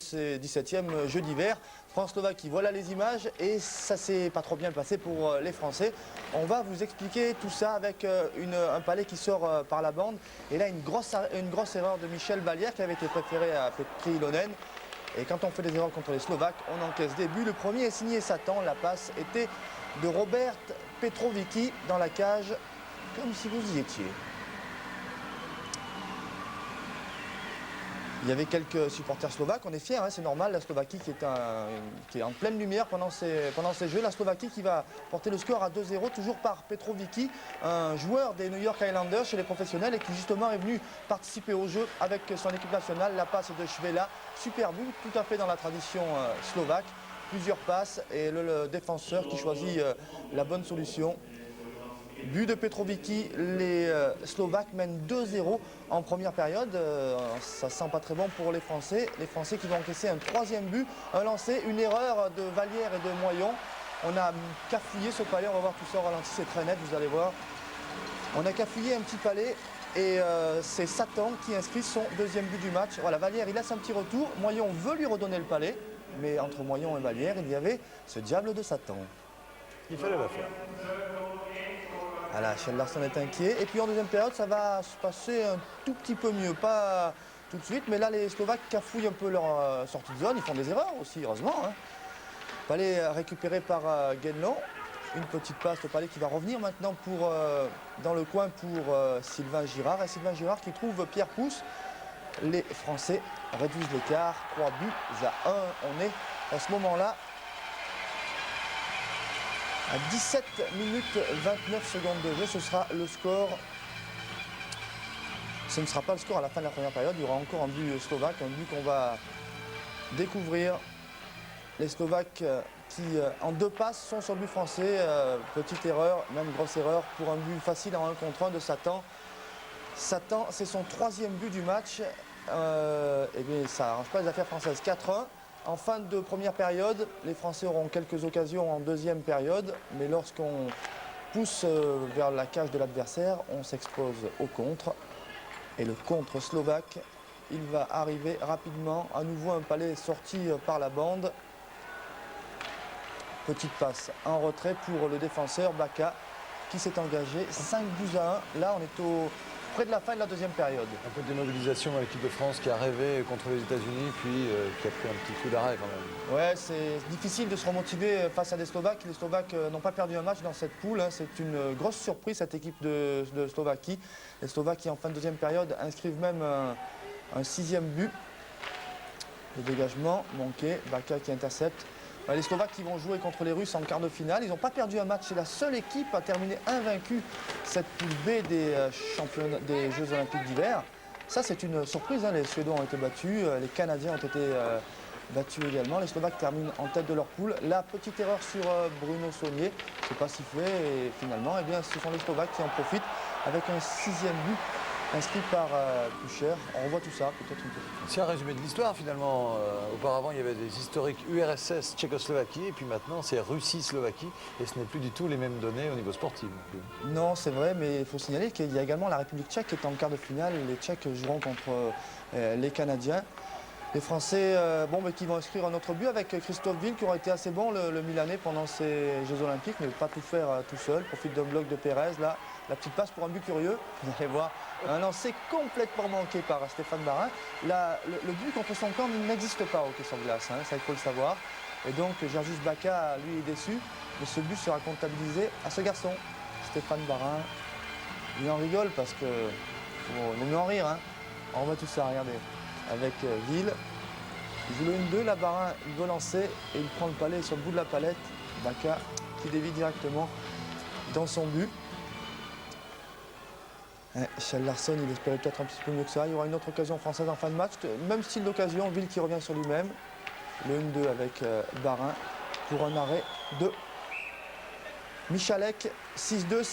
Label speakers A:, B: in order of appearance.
A: ces 17e Jeux d'hiver. France-Slovaquie, voilà les images et ça s'est pas trop bien passé pour les Français. On va vous expliquer tout ça avec un palais qui sort par la bande. Et là, une grosse erreur de Michel Vallière qui avait été préféré à Petri Ilonen. Et quand on fait des erreurs contre les Slovaques, on encaisse des buts. Le premier est signé Satan. La passe était de Robert Petrovici dans la cage, comme si vous y étiez. Il y avait quelques supporters slovaques, on est fiers, hein, c'est normal, la Slovaquie qui est en pleine lumière pendant ces Jeux. La Slovaquie qui va porter le score à 2-0, toujours par Petrovici, un joueur des New York Islanders chez les professionnels et qui justement est venu participer au jeu avec son équipe nationale. La passe de Švela, super but, tout à fait dans la tradition slovaque. Plusieurs passes et le défenseur qui choisit la bonne solution. But de Petrovici, les Slovaques mènent 2-0 en première période. Ça sent pas très bon pour les Français. Les Français qui vont encaisser un troisième but, un lancé, une erreur de Vallière et de Moyon. On a cafouillé ce palais, on va voir tout ça au ralenti, c'est très net, vous allez voir. On a cafouillé un petit palais et c'est Satan qui inscrit son deuxième but du match. Voilà, Vallière, il laisse un petit retour. Moyon veut lui redonner le palais, mais entre Moyon et Vallière, il y avait ce diable de Satan.
B: Il fallait la faire.
A: Voilà, Kjell Larsson est inquiet. Et puis en deuxième période, ça va se passer un tout petit peu mieux. Pas tout de suite, mais là, les Slovaques cafouillent un peu leur sortie de zone. Ils font des erreurs aussi, heureusement. Hein. Palais récupéré par Guenlon. Une petite passe au Palais qui va revenir maintenant dans le coin pour Sylvain Girard. Et Sylvain Girard qui trouve Pierre Pousse. Les Français réduisent l'écart. 3 buts à 1. On est à ce moment-là à 17 minutes 29 secondes de jeu, ce sera le score. Ce ne sera pas le score à la fin de la première période, il y aura encore un but slovaque, un but qu'on va découvrir. Les Slovaques qui, en 2 passes, sont sur le but français. Petite erreur, même grosse erreur, pour un but facile en 1 contre 1 de Satan. Satan, c'est son 3e but du match. Et bien, ça n'arrange pas les affaires françaises. 4-1. En fin de première période, les Français auront quelques occasions en deuxième période, mais lorsqu'on pousse vers la cage de l'adversaire, on s'expose au contre. Et le contre slovaque, il va arriver rapidement. À nouveau un palais sorti par la bande. Petite passe en retrait pour le défenseur Baka qui s'est engagé. 5 buts à 1. Là, on est près de la fin de la deuxième période.
B: Un peu de démobilisation à l'équipe de France qui a rêvé contre les États-Unis, puis qui a pris un petit coup d'arrêt quand même.
A: Ouais, c'est difficile de se remotiver face à des Slovaques. Les Slovaques n'ont pas perdu un match dans cette poule. Hein. C'est une grosse surprise, cette équipe de Slovaquie. Les Slovaques qui, en fin de deuxième période, inscrivent même un 6e but. Le dégagement manqué, Baka qui intercepte. Les Slovaques qui vont jouer contre les Russes en quart de finale. Ils n'ont pas perdu un match. C'est la seule équipe à terminer invaincue cette poule B des Jeux Olympiques d'hiver. Ça, c'est une surprise. Hein. Les Suédois ont été battus. Les Canadiens ont été battus également. Les Slovaques terminent en tête de leur poule. La petite erreur sur Bruno Saunier. C'est pas sifflé. Et finalement, eh bien, ce sont les Slovaques qui en profitent avec un 6e but inscrit par Pusher. On revoit tout ça, peut-être une petite.
B: C'est un résumé de l'histoire finalement. Auparavant, il y avait des historiques URSS, Tchécoslovaquie, et puis maintenant c'est Russie-Slovaquie, et ce n'est plus du tout les mêmes données au niveau sportif.
A: Non, c'est vrai, mais il faut signaler qu'il y a également la République tchèque qui est en quart de finale. Les Tchèques joueront contre les Canadiens. Les Français qui vont inscrire un autre but avec Christophe Ville qui aura été assez bon, le Milanais, pendant ces Jeux Olympiques, mais pas tout faire tout seul. Profite d'un bloc de Pérez. Là, la petite passe pour un but curieux. Vous allez voir, un lancer complètement manqué par Stéphane Barin. Le but contre son camp n'existe pas au hockey sur glace, hein, ça il faut le savoir. Et donc Georgios Baka, lui, est déçu. Mais ce but sera comptabilisé à ce garçon, Stéphane Barin. Il en rigole parce que il vaut mieux en rire. Hein. On voit tout ça, regardez. Avec Ville. Il joue le 1-2, la Barin, il veut lancer et il prend le palais sur le bout de la palette. Baka qui dévie directement dans son but. Kjell Larsson, il espérait peut-être un petit peu mieux que ça. Il y aura une autre occasion française en fin de match. Même style d'occasion, Ville qui revient sur lui-même. Le 1-2 avec Barin pour un arrêt de Michalek. 6-2.